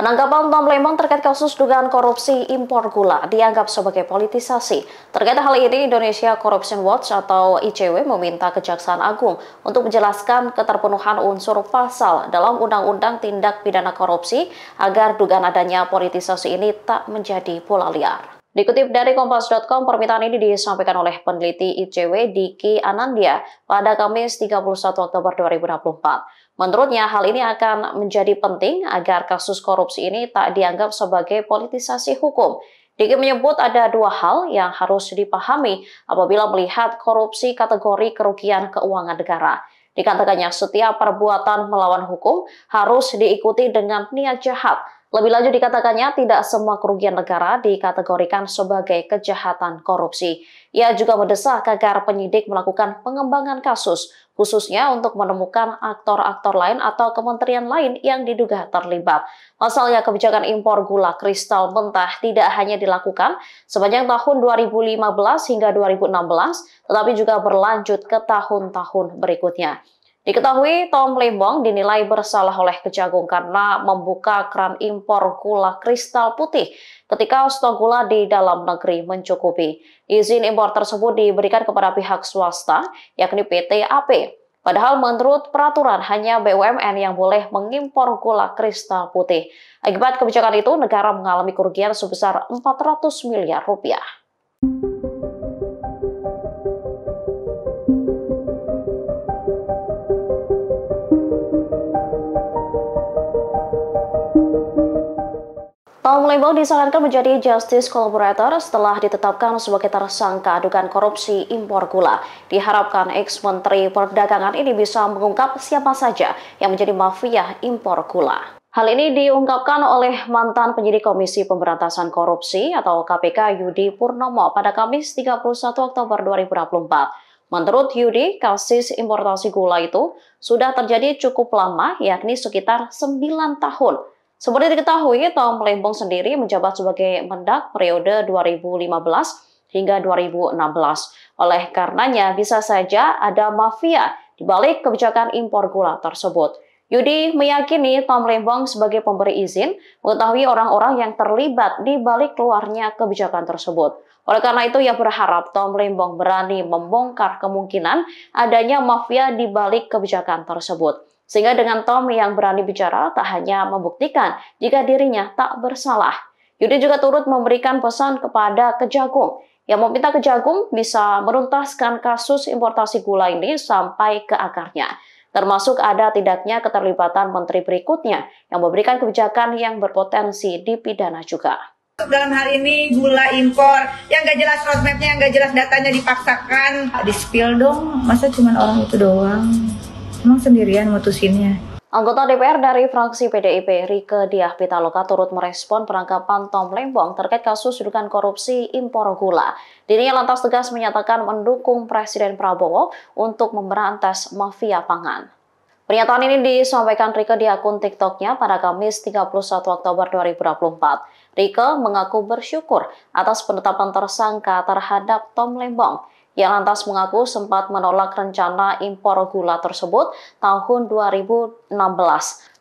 Penangkapan Tom Lembong terkait kasus dugaan korupsi impor gula dianggap sebagai politisasi. Terkait hal ini, Indonesia Corruption Watch atau ICW meminta Kejaksaan Agung untuk menjelaskan keterpenuhan unsur pasal dalam Undang-Undang Tindak Pidana Korupsi agar dugaan adanya politisasi ini tak menjadi bola liar. Dikutip dari Kompas.com, permintaan ini disampaikan oleh peneliti ICW Diki Anandia pada Kamis 31 Oktober 2024. Menurutnya, hal ini akan menjadi penting agar kasus korupsi ini tak dianggap sebagai politisasi hukum. Diki menyebut ada dua hal yang harus dipahami apabila melihat korupsi kategori kerugian keuangan negara. Dikatakannya setiap perbuatan melawan hukum harus diikuti dengan niat jahat. Lebih lanjut dikatakannya tidak semua kerugian negara dikategorikan sebagai kejahatan korupsi. Ia juga mendesak agar penyidik melakukan pengembangan kasus, khususnya untuk menemukan aktor-aktor lain atau kementerian lain yang diduga terlibat. Pasalnya kebijakan impor gula kristal mentah tidak hanya dilakukan sepanjang tahun 2015 hingga 2016, tetapi juga berlanjut ke tahun-tahun berikutnya. Diketahui Tom Lembong dinilai bersalah oleh Kejagung karena membuka keran impor gula kristal putih ketika stok gula di dalam negeri mencukupi. Izin impor tersebut diberikan kepada pihak swasta, yakni PT AP. Padahal menurut peraturan hanya BUMN yang boleh mengimpor gula kristal putih. Akibat kebijakan itu, negara mengalami kerugian sebesar 400 miliar rupiah. Tom Lembong disarankan menjadi justice collaborator setelah ditetapkan sebagai tersangka dugaan korupsi impor gula. Diharapkan ex-menteri perdagangan ini bisa mengungkap siapa saja yang menjadi mafia impor gula. Hal ini diungkapkan oleh mantan penyidik Komisi Pemberantasan Korupsi atau KPK Yudi Purnomo pada Kamis 31 Oktober 2024. Menurut Yudi, kasus importasi gula itu sudah terjadi cukup lama, yakni sekitar 9 tahun. Seperti diketahui, Tom Lembong sendiri menjabat sebagai Mendak periode 2015 hingga 2016. Oleh karenanya, bisa saja ada mafia di balik kebijakan impor gula tersebut. Yudi meyakini Tom Lembong sebagai pemberi izin mengetahui orang-orang yang terlibat di balik keluarnya kebijakan tersebut. Oleh karena itu, ia berharap Tom Lembong berani membongkar kemungkinan adanya mafia di balik kebijakan tersebut. Sehingga dengan Tom yang berani bicara tak hanya membuktikan jika dirinya tak bersalah. Yudi juga turut memberikan pesan kepada Kejagung yang meminta Kejagung bisa menuntaskan kasus importasi gula ini sampai ke akarnya. Termasuk ada tidaknya keterlibatan menteri berikutnya yang memberikan kebijakan yang berpotensi dipidana juga. Dalam hal ini gula impor yang gak jelas roadmap-nya, yang gak jelas datanya dipaksakan. Di-spill dong, masa cuma orang itu doang? Emang sendirian mutusinnya? Anggota DPR dari fraksi PDIP, Rieke Diah Pitaloka turut merespon penangkapan Tom Lembong terkait kasus dugaan korupsi impor gula. Dirinya lantas tegas menyatakan mendukung Presiden Prabowo untuk memberantas mafia pangan. Pernyataan ini disampaikan Rieke di akun TikTok-nya pada Kamis 31 Oktober 2024. Rieke mengaku bersyukur atas penetapan tersangka terhadap Tom Lembong. Ia lantas mengaku sempat menolak rencana impor gula tersebut tahun 2016.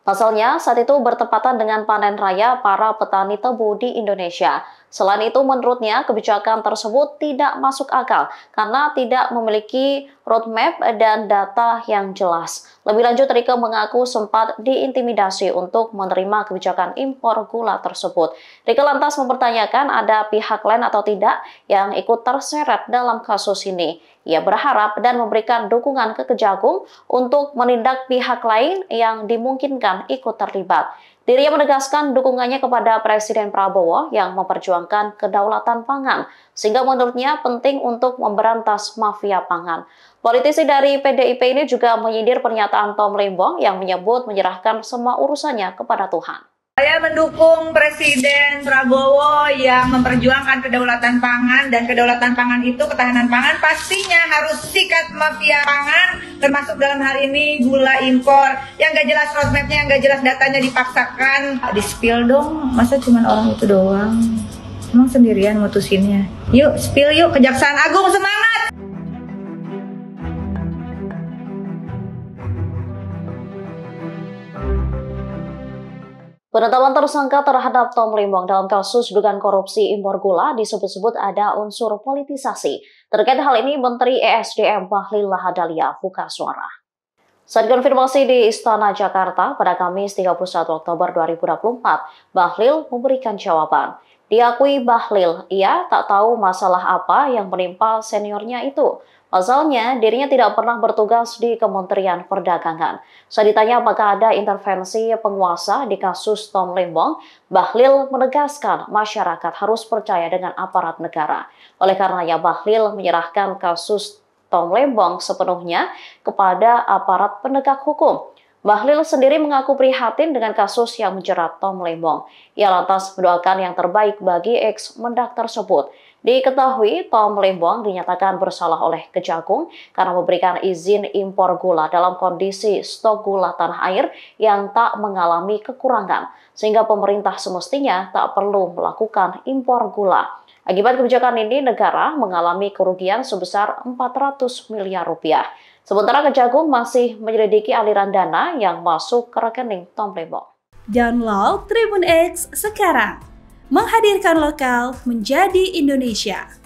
Pasalnya, saat itu bertepatan dengan panen raya para petani tebu di Indonesia. Selain itu, menurutnya kebijakan tersebut tidak masuk akal karena tidak memiliki roadmap dan data yang jelas. Lebih lanjut, Rieke mengaku sempat diintimidasi untuk menerima kebijakan impor gula tersebut. Rieke lantas mempertanyakan ada pihak lain atau tidak yang ikut terseret dalam kasus ini. Ia berharap dan memberikan dukungan ke Kejagung untuk menindak pihak lain yang dimungkinkan ikut terlibat. Dirinya menegaskan dukungannya kepada Presiden Prabowo yang memperjuangkan kedaulatan pangan, sehingga menurutnya penting untuk memberantas mafia pangan. Politisi dari PDIP ini juga menyindir pernyataan Tom Lembong yang menyebut menyerahkan semua urusannya kepada Tuhan. Saya mendukung Presiden Prabowo yang memperjuangkan kedaulatan pangan, dan kedaulatan pangan itu, ketahanan pangan pastinya harus sikat mafia pangan, termasuk dalam hal ini gula impor yang gak jelas roadmap-nya, yang gak jelas datanya dipaksakan. Di-spill dong, masa cuma orang itu doang? Emang sendirian mutusinnya? Yuk, spill yuk, Kejaksaan Agung semangat! Penetapan tersangka terhadap Tom Lembong dalam kasus dugaan korupsi impor gula disebut-sebut ada unsur politisasi. Terkait hal ini, Menteri ESDM Bahlil Lahadalia buka suara. Saat konfirmasi di Istana Jakarta pada Kamis 31 Oktober 2024, Bahlil memberikan jawaban. Diakui Bahlil, ia tak tahu masalah apa yang menimpa seniornya itu. Pasalnya, dirinya tidak pernah bertugas di Kementerian Perdagangan. Saat ditanya apakah ada intervensi penguasa di kasus Tom Lembong, Bahlil menegaskan masyarakat harus percaya dengan aparat negara. Oleh karenanya, Bahlil menyerahkan kasus Tom Lembong sepenuhnya kepada aparat penegak hukum. Bahlil sendiri mengaku prihatin dengan kasus yang menjerat Tom Lembong. Ia lantas mendoakan yang terbaik bagi ex-mendak tersebut. Diketahui Tom Lembong dinyatakan bersalah oleh Kejagung karena memberikan izin impor gula dalam kondisi stok gula tanah air yang tak mengalami kekurangan, sehingga pemerintah semestinya tak perlu melakukan impor gula. Akibat kebijakan ini, negara mengalami kerugian sebesar 400 miliar rupiah. Sementara Kejagung masih menyelidiki aliran dana yang masuk ke rekening Tom Lembong. Download Tribun X sekarang, menghadirkan lokal menjadi Indonesia.